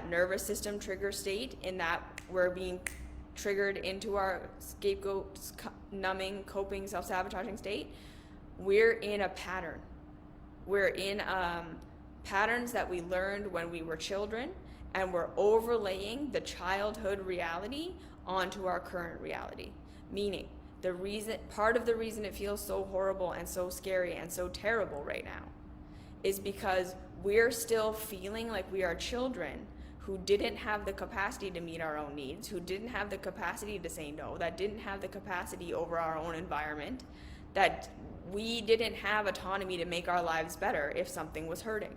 nervous system trigger state, in that we're being triggered into our scapegoat, numbing, coping, self-sabotaging state, we're in a pattern. We're in patterns that we learned when we were children, and we're overlaying the childhood reality onto our current reality. Meaning, part of the reason it feels so horrible and so scary and so terrible right now is because we're still feeling like we are children who didn't have the capacity to meet our own needs, who didn't have the capacity to say no, that didn't have the capacity over our own environment, that we didn't have autonomy to make our lives better if something was hurting.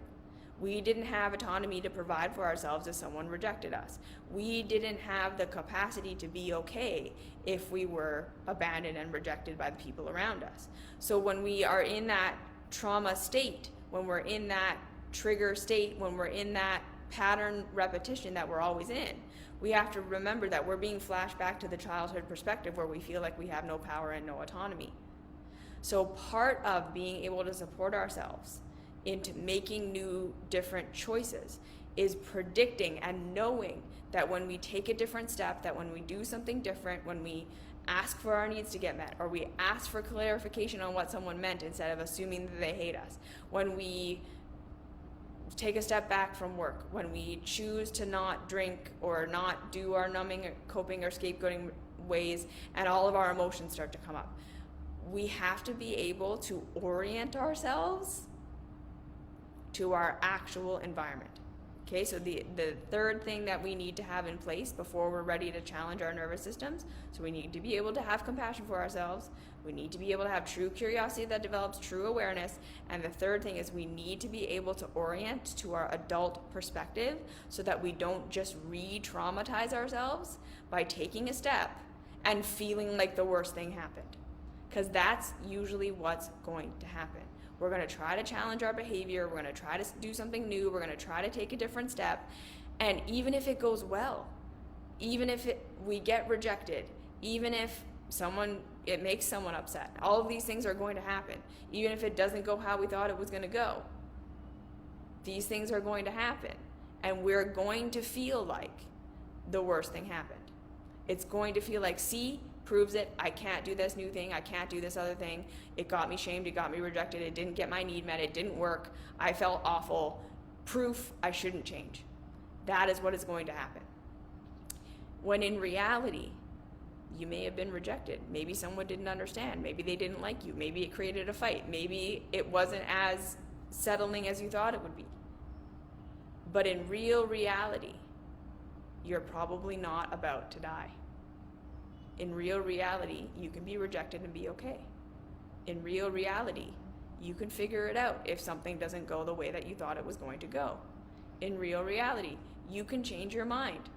We didn't have autonomy to provide for ourselves if someone rejected us. We didn't have the capacity to be okay if we were abandoned and rejected by the people around us. So when we are in that trauma state, when we're in that trigger state, when we're in that pattern repetition that we're always in, we have to remember that we're being flashed back to the childhood perspective where we feel like we have no power and no autonomy. So part of being able to support ourselves into making new, different choices is predicting and knowing that when we take a different step, that when we do something different, when we ask for our needs to get met, or we ask for clarification on what someone meant instead of assuming that they hate us, when we take a step back from work, when we choose to not drink or not do our numbing, or coping, or scapegoating ways, and all of our emotions start to come up, we have to be able to orient ourselves to our actual environment. Okay, so the third thing that we need to have in place before we're ready to challenge our nervous systems, so we need to be able to have compassion for ourselves, we need to be able to have true curiosity that develops true awareness, and the third thing is we need to be able to orient to our adult perspective so that we don't just re-traumatize ourselves by taking a step and feeling like the worst thing happened. Because that's usually what's going to happen. We're going to try to challenge our behavior. We're going to try to do something new. We're going to try to take a different step. And even if it goes well, even if we get rejected, even if it makes someone upset, all of these things are going to happen. Even if it doesn't go how we thought it was going to go, these things are going to happen. And we're going to feel like the worst thing happened. It's going to feel like, see, proves it, I can't do this new thing, I can't do this other thing, it got me shamed, it got me rejected, it didn't get my need met, it didn't work, I felt awful, proof I shouldn't change. That is what is going to happen. When in reality, you may have been rejected. Maybe someone didn't understand, maybe they didn't like you, maybe it created a fight, maybe it wasn't as settling as you thought it would be. But in real reality, you're probably not about to die. In real reality, you can be rejected and be okay. In real reality, you can figure it out if something doesn't go the way that you thought it was going to go. In real reality, you can change your mind.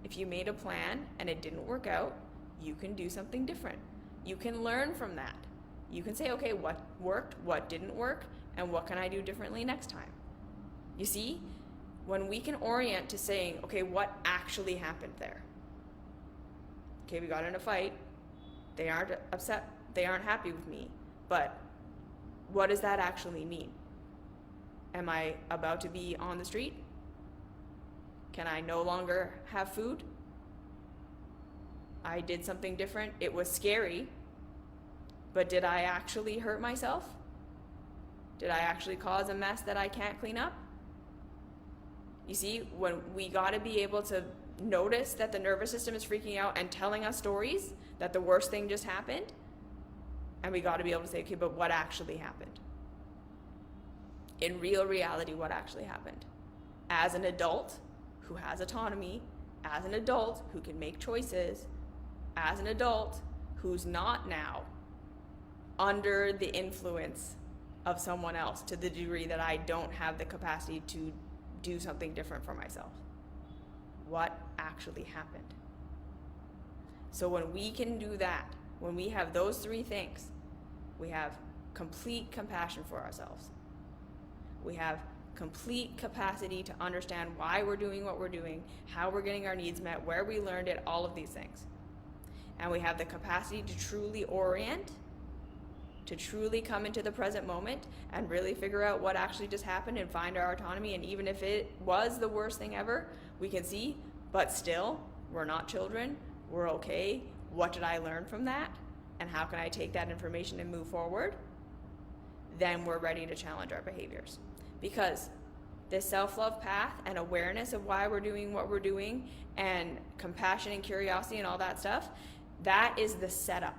If you made a plan and it didn't work out, you can do something different. You can learn from that. You can say, okay, what worked, what didn't work, and what can I do differently next time? You see, when we can orient to saying, okay, what actually happened there? Okay, we got in a fight, they aren't upset, they aren't happy with me, but what does that actually mean? Am I about to be on the street? Can I no longer have food? I did something different, it was scary, but did I actually hurt myself? Did I actually cause a mess that I can't clean up? You see, when we gotta be able to notice that the nervous system is freaking out and telling us stories that the worst thing just happened, and we got to be able to say, okay, but what actually happened? In real reality, what actually happened? As an adult who has autonomy, as an adult who can make choices, as an adult who's not now under the influence of someone else to the degree that I don't have the capacity to do something different for myself. What actually happened? So when we can do that, when we have those three things, we have complete compassion for ourselves. We have complete capacity to understand why we're doing what we're doing, how we're getting our needs met, where we learned it, all of these things. And we have the capacity to truly orient, to truly come into the present moment and really figure out what actually just happened and find our autonomy. And even if it was the worst thing ever, we can see, but still, we're not children, we're okay. What did I learn from that? And how can I take that information and move forward? Then we're ready to challenge our behaviors. Because this self-love path and awareness of why we're doing what we're doing and compassion and curiosity and all that stuff, that is the setup.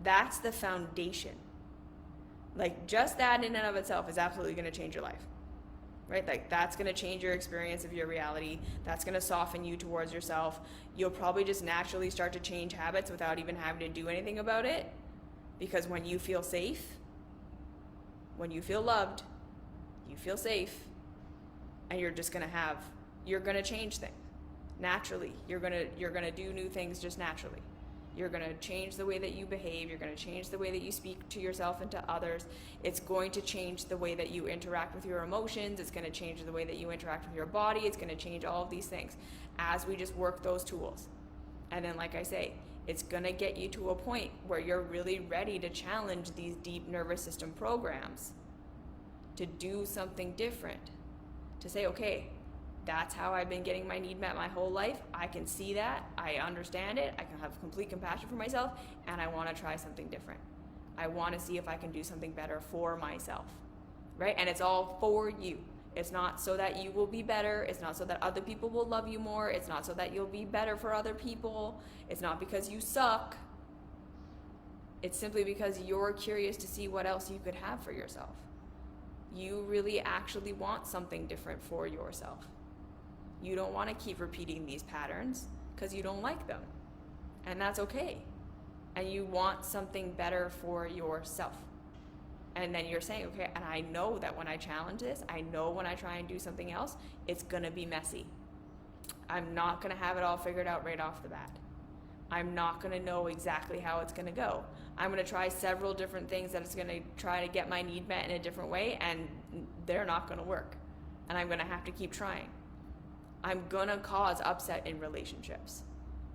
That's the foundation. Like, just that in and of itself is absolutely going to change your life, right? Like, that's going to change your experience of your reality. That's going to soften you towards yourself. You'll probably just naturally start to change habits without even having to do anything about it. Because when you feel safe, when you feel loved, you feel safe, and you're just going to change things naturally. You're going to do new things just naturally. You're going to change the way that you behave. You're going to change the way that you speak to yourself and to others. It's going to change the way that you interact with your emotions. It's going to change the way that you interact with your body. It's going to change all of these things as we just work those tools. And then, like I say, it's going to get you to a point where you're really ready to challenge these deep nervous system programs, to do something different, to say, okay, that's how I've been getting my need met my whole life. I can see that. I understand it. I can have complete compassion for myself, and I want to try something different. I want to see if I can do something better for myself, right? And it's all for you. It's not so that you will be better. It's not so that other people will love you more. It's not so that you'll be better for other people. It's not because you suck. It's simply because you're curious to see what else you could have for yourself. you really actually want something different for yourself. You don't want to keep repeating these patterns because you don't like them. And that's okay. And you want something better for yourself. And then you're saying, okay, and I know that when I challenge this, I know when I try and do something else, it's going to be messy. I'm not going to have it all figured out right off the bat. I'm not going to know exactly how it's going to go. I'm going to try several different things that it's going to try to get my need met in a different way, and they're not going to work. And I'm going to have to keep trying. I'm going to cause upset in relationships.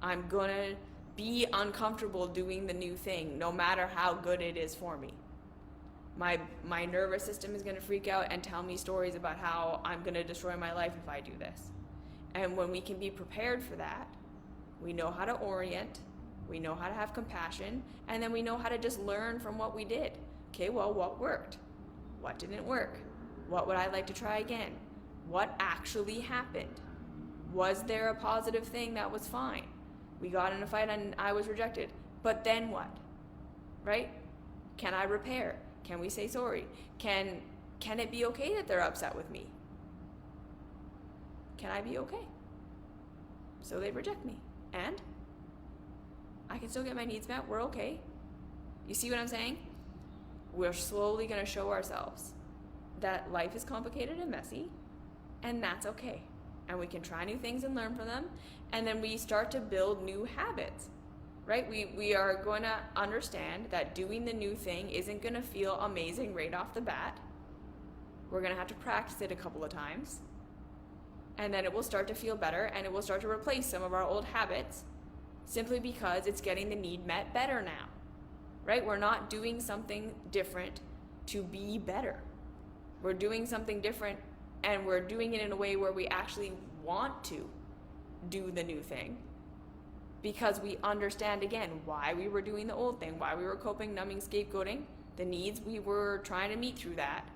I'm going to be uncomfortable doing the new thing, no matter how good it is for me. My nervous system is going to freak out and tell me stories about how I'm going to destroy my life if I do this. And when we can be prepared for that, we know how to orient, we know how to have compassion, and then we know how to just learn from what we did. Okay, well, what worked? What didn't work? What would I like to try again? What actually happened? Was there a positive thing that was fine? We got in a fight and I was rejected. But then what? Right? Can I repair? Can we say sorry? Can it be okay that they're upset with me? Can I be okay? So they reject me. And I can still get my needs met. We're okay. You see what I'm saying? We're slowly going to show ourselves that life is complicated and messy, and that's okay. And we can try new things and learn from them. And then we start to build new habits, right? We are going to understand that doing the new thing isn't going to feel amazing right off the bat. We're going to have to practice it a couple of times. And then it will start to feel better, and it will start to replace some of our old habits simply because it's getting the need met better now, right? We're not doing something different to be better. We're doing something different, and we're doing it in a way where we actually want to do the new thing because we understand, again, why we were doing the old thing, why we were coping, numbing, scapegoating, the needs we were trying to meet through that.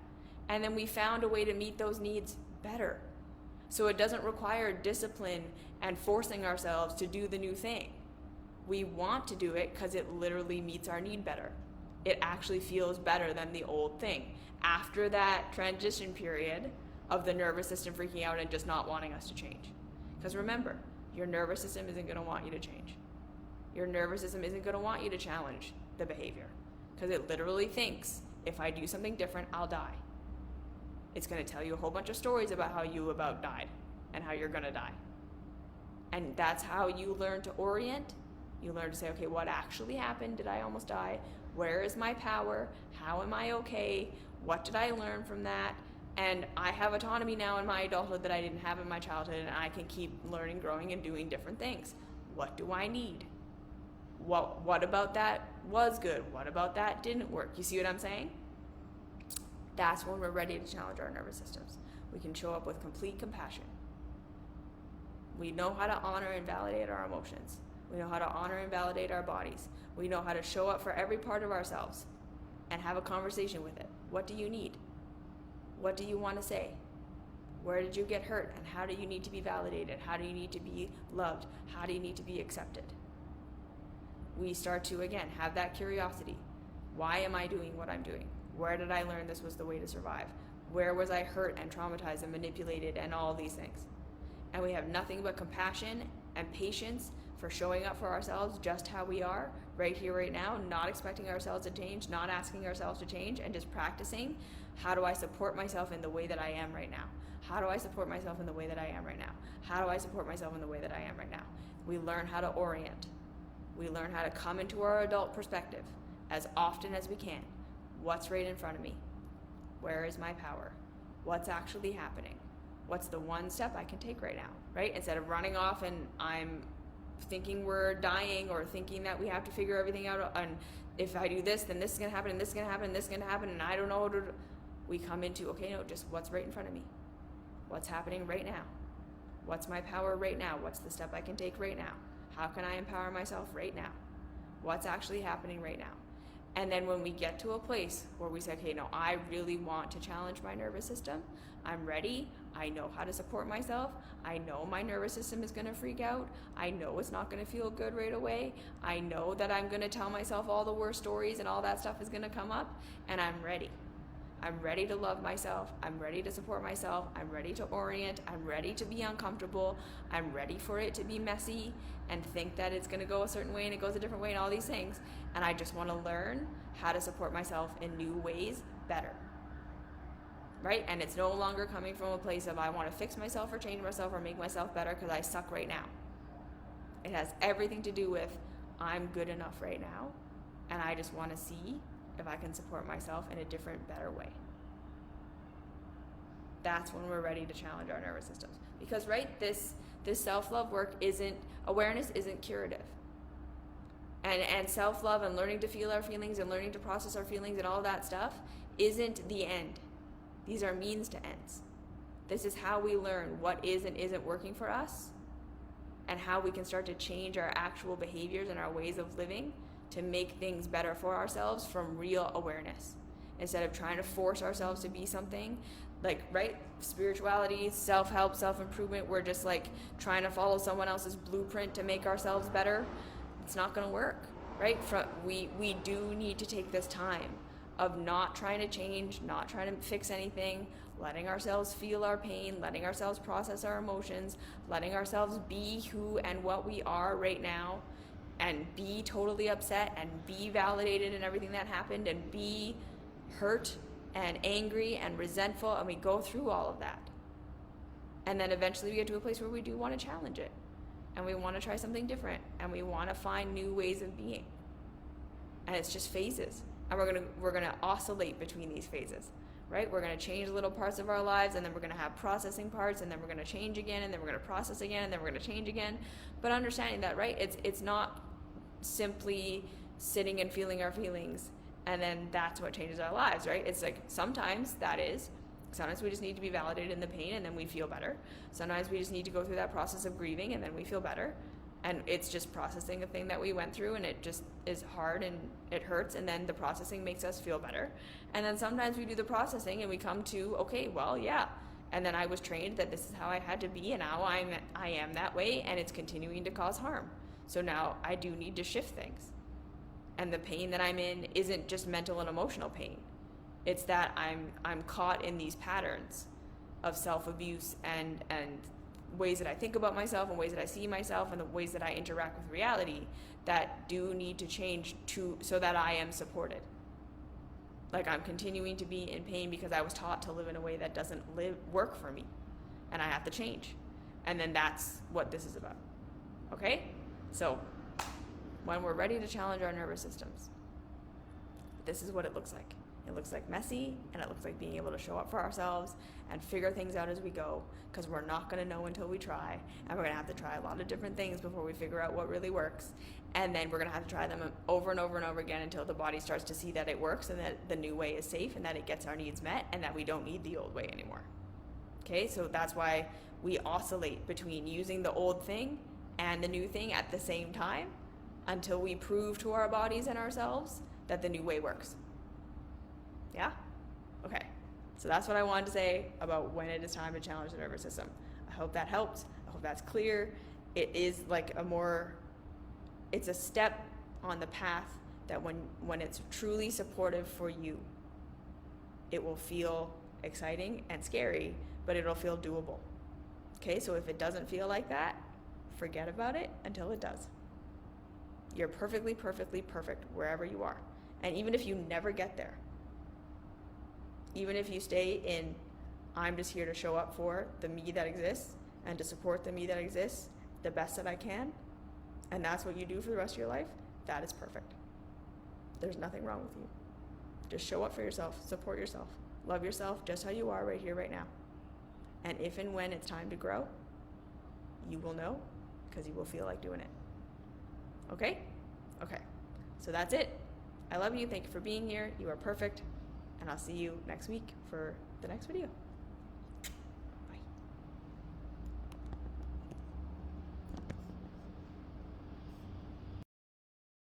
And then we found a way to meet those needs better. So it doesn't require discipline and forcing ourselves to do the new thing. We want to do it because it literally meets our need better. It actually feels better than the old thing. After that transition period of the nervous system freaking out and just not wanting us to change. Because remember, your nervous system isn't going to want you to change. Your nervous system isn't going to want you to challenge the behavior. Because it literally thinks, if I do something different, I'll die. It's going to tell you a whole bunch of stories about how you about died and how you're going to die. And that's how you learn to orient. You learn to say, okay, what actually happened? Did I almost die? Where is my power? How am I okay? What did I learn from that? And I have autonomy now in my adulthood that I didn't have in my childhood, and I can keep learning, growing, and doing different things. What do I need? What about that was good? What about that didn't work? You see what I'm saying? That's when we're ready to challenge our nervous systems. We can show up with complete compassion. We know how to honor and validate our emotions. We know how to honor and validate our bodies. We know how to show up for every part of ourselves and have a conversation with it. What do you need? What do you want to say? Where did you get hurt? And how do you need to be validated? How do you need to be loved? How do you need to be accepted? We start to, again, have that curiosity. Why am I doing what I'm doing? Where did I learn this was the way to survive? Where was I hurt and traumatized and manipulated and all these things? And we have nothing but compassion and patience for showing up for ourselves just how we are, right here, right now, not expecting ourselves to change, not asking ourselves to change, and just practicing. How do I support myself in the way that I am right now? How do I support myself in the way that I am right now? How do I support myself in the way that I am right now? We learn how to orient. We learn how to come into our adult perspective as often as we can. What's right in front of me? Where is my power? What's actually happening? What's the one step I can take right now, right? Instead of running off and I'm thinking we're dying or thinking that we have to figure everything out and if I do this, then this is going to happen and this is going to happen and this is going to happen and I don't know what to do. We come into, okay, no, just what's right in front of me? What's happening right now? What's my power right now? What's the step I can take right now? How can I empower myself right now? What's actually happening right now? And then when we get to a place where we say, okay, no, I really want to challenge my nervous system. I'm ready. I know how to support myself. I know my nervous system is going to freak out. I know it's not going to feel good right away. I know that I'm going to tell myself all the worst stories and all that stuff is going to come up, and I'm ready. I'm ready to love myself. I'm ready to support myself. I'm ready to orient. I'm ready to be uncomfortable. I'm ready for it to be messy and think that it's going to go a certain way and it goes a different way and all these things. And I just want to learn how to support myself in new ways better. Right? And it's no longer coming from a place of I want to fix myself or change myself or make myself better because I suck right now. It has everything to do with I'm good enough right now, and I just want to see if I can support myself in a different, better way. That's when we're ready to challenge our nervous systems. Because, right, this self-love work awareness isn't curative. And self-love and learning to feel our feelings and learning to process our feelings and all that stuff isn't the end. These are means to ends. This is how we learn what is and isn't working for us, and how we can start to change our actual behaviors and our ways of living to make things better for ourselves from real awareness. Instead of trying to force ourselves to be something, like, right, spirituality, self-help, self-improvement, we're just like trying to follow someone else's blueprint to make ourselves better. It's not going to work, right? We do need to take this time of not trying to change, not trying to fix anything, letting ourselves feel our pain, letting ourselves process our emotions, letting ourselves be who and what we are right now, and be totally upset and be validated in everything that happened and be hurt and angry and resentful, and we go through all of that. And then eventually we get to a place where we do want to challenge it, and we want to try something different, and we want to find new ways of being. And it's just phases. And we're gonna oscillate between these phases, right? We're gonna change little parts of our lives, and then we're gonna have processing parts, and then we're gonna change again, and then we're gonna process again, and then we're gonna change again. But understanding that, right, it's not simply sitting and feeling our feelings, and then that's what changes our lives, right? It's like sometimes we just need to be validated in the pain, and then we feel better. Sometimes we just need to go through that process of grieving, and then we feel better. And it's just processing a thing that we went through, and it just is hard and it hurts, and then the processing makes us feel better. And then sometimes we do the processing and we come to, okay, well, yeah. And then I was trained that this is how I had to be, and now I am that way, and it's continuing to cause harm. So now I do need to shift things. And the pain that I'm in isn't just mental and emotional pain. It's that I'm caught in these patterns of self-abuse and ways that I think about myself and ways that I see myself and the ways that I interact with reality that do need to change so that I am supported. Like, I'm continuing to be in pain because I was taught to live in a way that doesn't work for me, and I have to change. And then that's what this is about. Okay? So when we're ready to challenge our nervous systems, this is what it looks like. It looks like messy, and it looks like being able to show up for ourselves and figure things out as we go, because we're not going to know until we try, and we're going to have to try a lot of different things before we figure out what really works, and then we're going to have to try them over and over and over again until the body starts to see that it works and that the new way is safe and that it gets our needs met and that we don't need the old way anymore. Okay, so that's why we oscillate between using the old thing and the new thing at the same time until we prove to our bodies and ourselves that the new way works. Yeah? Okay. So that's what I wanted to say about when it is time to challenge the nervous system. I hope that helped. I hope that's clear. It is like it's a step on the path that when it's truly supportive for you, it will feel exciting and scary, but it'll feel doable. Okay? So if it doesn't feel like that, forget about it until it does. You're perfectly perfect wherever you are. And even if you never get there, even if you stay in, I'm just here to show up for the me that exists and to support the me that exists the best that I can, and that's what you do for the rest of your life, that is perfect. There's nothing wrong with you. Just show up for yourself, support yourself, love yourself just how you are right here, right now. And if and when it's time to grow, you will know, because you will feel like doing it. Okay? Okay. So that's it. I love you. Thank you for being here. You are perfect. And I'll see you next week for the next video.